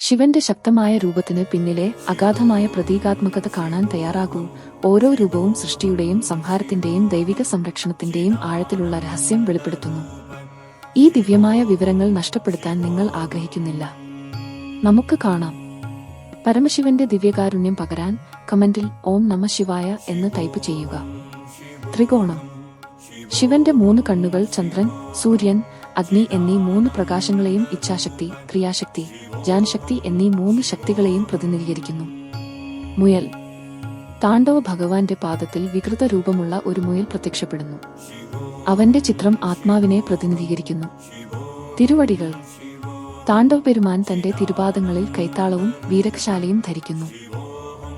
ശിവന്റെ ശക്തമായ രൂപത്തിന് പിന്നിലെ അഗാധമായ പ്രതീകാത്മകത കാണാൻ തയ്യാറാകൂ. ഓരോ രൂപവും സൃഷ്ടിയുടെയും സംഹാരത്തിന്റെയും ദൈവിക സംരക്ഷണത്തിന്റെയും ആഴത്തിലുള്ള രഹസ്യം വെളിപ്പെടുത്തുന്നു. ഈ ദിവ്യമായ വിവരങ്ങൾ നഷ്ടപ്പെടുത്താൻ നിങ്ങൾ ആഗ്രഹിക്കുന്നില്ല. നമുക്ക് കാണാം. പരമശിവന്റെ ദിവ്യകാരുണ്യം പകരാൻ കമന്റിൽ ഓം നമ ശിവായ എന്ന് ടൈപ്പ് ചെയ്യുക. ത്രികോണം. ശിവന്റെ 3 കണ്ണുകൾ ചന്ദ്രൻ, സൂര്യൻ, അഗ്നി എന്നീ 3 പ്രകാശങ്ങളെയും ഇച്ഛാശക്തി, ക്രിയാശക്തി, ജ്ഞാനശക്തി എന്നീ 3 ശക്തികളെയും പ്രതിനിധീകരിക്കുന്നു. മുയൽ. താണ്ഡവ ഭഗവാന്റെ പാദത്തിൽ വികൃത രൂപമുള്ള ഒരു മുയൽ പ്രത്യക്ഷപ്പെടുന്നു. അവന്റെ ചിത്രം ആത്മാവിനെ പ്രതിനിധീകരിക്കുന്നു. തിരുവടികൾ. താണ്ഡവ പെരുമാൻ തന്റെ തിരുപാദങ്ങളിൽ കൈത്താളവും വീരകശാലയും ധരിക്കുന്നു.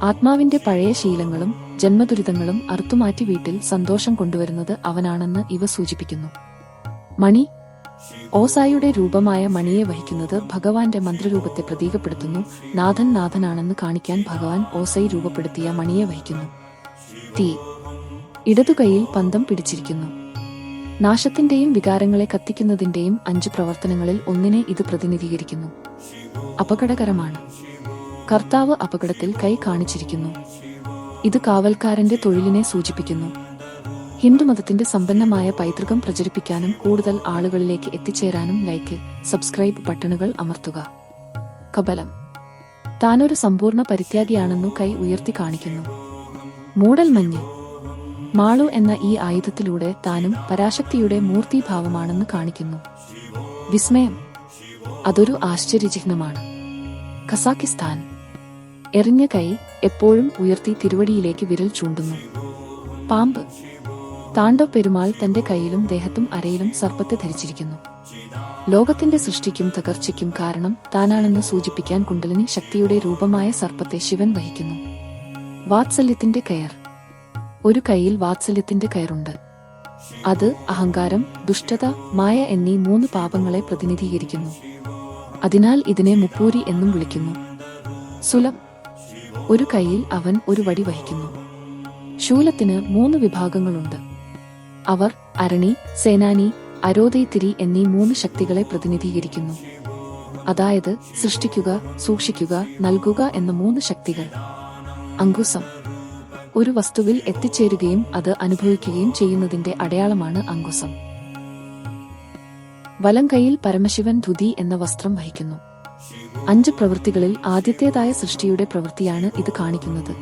ആത്മാവിന്റെ പഴയ ശീലങ്ങളും ജന്മദുരിതങ്ങളും അറുത്തുമാറ്റി വീട്ടിൽ സന്തോഷം കൊണ്ടുവരുന്നത് അവനാണെന്ന് ഇവ സൂചിപ്പിക്കുന്നു. മണി. ഓസായിയുടെ രൂപമായ മണിയെ വഹിക്കുന്നത് ഭഗവാന്റെ മന്ത്രരൂപത്തെ പ്രതീകപ്പെടുത്തുന്നു. നാഥൻ നാഥനാണെന്ന് കാണിക്കാൻ ഭഗവാൻ ഓസൈ രൂപപ്പെടുത്തിയ മണിയെ വഹിക്കുന്നു. തീ. ഇടതുകൈയിൽ പന്തം പിടിച്ചിരിക്കുന്നു. നാശത്തിന്റെയും വികാരങ്ങളെ കത്തിക്കുന്നതിന്റെയും 5 പ്രവർത്തനങ്ങളിൽ ഒന്നിനെ ഇത് പ്രതിനിധീകരിക്കുന്നു. അപകടകരമാണ്. കർത്താവ് അപകടത്തിൽ കൈ കാണിച്ചിരിക്കുന്നു. ഇത് കാവൽക്കാരന്റെ തൊഴിലിനെ സൂചിപ്പിക്കുന്നു. ഹിന്ദുമതത്തിന്റെ സമ്പന്നമായ പൈതൃകം പ്രചരിപ്പിക്കാനും കൂടുതൽ ആളുകളിലേക്ക് എത്തിച്ചേരാനും ലൈക്ക്, സബ്സ്ക്രൈബ് ബട്ടണുകൾ അമർത്തുക. കബലം. താനൊരു സമ്പൂർണ്ണ പരിത്യാഗിയാണെന്നു കൈ ഉയർത്തി കാണിക്കുന്നു. മൂടൽമഞ്ഞ്. മാളു എന്ന ഈ ആയുധത്തിലൂടെ താനും പരാശക്തിയുടെ മൂർത്തീഭാവമാണെന്ന് കാണിക്കുന്നു. വിസ്മയം. അതൊരു ആശ്ചര്യചിഹ്നമാണ്. ഖസാക്കിസ്ഥാൻ. എറിഞ്ഞ കൈ എപ്പോഴും ഉയർത്തി തിരുവടിയിലേക്ക് വിരൽ ചൂണ്ടുന്നു. പാമ്പ്. താണ്ഡവ പെരുമാൾ തന്റെ കൈയിലും ദേഹത്തും അരയിലും സർപ്പത്തെ ധരിച്ചിരിക്കുന്നു. ലോകത്തിന്റെ സൃഷ്ടിക്കും തകർച്ചയ്ക്കും കാരണം താനാണെന്ന് സൂചിപ്പിക്കാൻ കുണ്ടലിനി ശക്തിയുടെ രൂപമായ സർപ്പത്തെ ശിവൻ വഹിക്കുന്നു. വാത്സല്യത്തിന്റെ കയർ. ഒരു കൈയിൽ വാത്സല്യത്തിന്റെ കയറുണ്ട്. അത് അഹങ്കാരം, ദുഷ്ടത, മായ എന്നീ 3 പാപങ്ങളെ പ്രതിനിധീകരിക്കുന്നു. അതിനാൽ ഇതിനെ മുപ്പൂരി എന്നും വിളിക്കുന്നു. സുലം. ഒരു കൈയിൽ അവൻ ഒരു വടി വഹിക്കുന്നു. ശൂലത്തിന് 3 വിഭാഗങ്ങളുണ്ട്. അവർ അരണി, സേനാനി, അരോധൈത്തിരി എന്നീ 3 ശക്തികളെ പ്രതിനിധീകരിക്കുന്നു. അതായത് സൃഷ്ടിക്കുക, സൂക്ഷിക്കുക, നൽകുക എന്ന 3 ശക്തികൾ. അങ്കുസം. ഒരു വസ്തുവിൽ എത്തിച്ചേരുകയും അത് അനുഭവിക്കുകയും ചെയ്യുന്നതിന്റെ അടയാളമാണ് അങ്കുസം. വലം കൈയിൽ പരമശിവൻ ധുതി എന്ന വസ്ത്രം വഹിക്കുന്നു. 5 പ്രവൃത്തികളിൽ ആദ്യത്തേതായ സൃഷ്ടിയുടെ പ്രവൃത്തിയാണ് ഇത് കാണിക്കുന്നത്.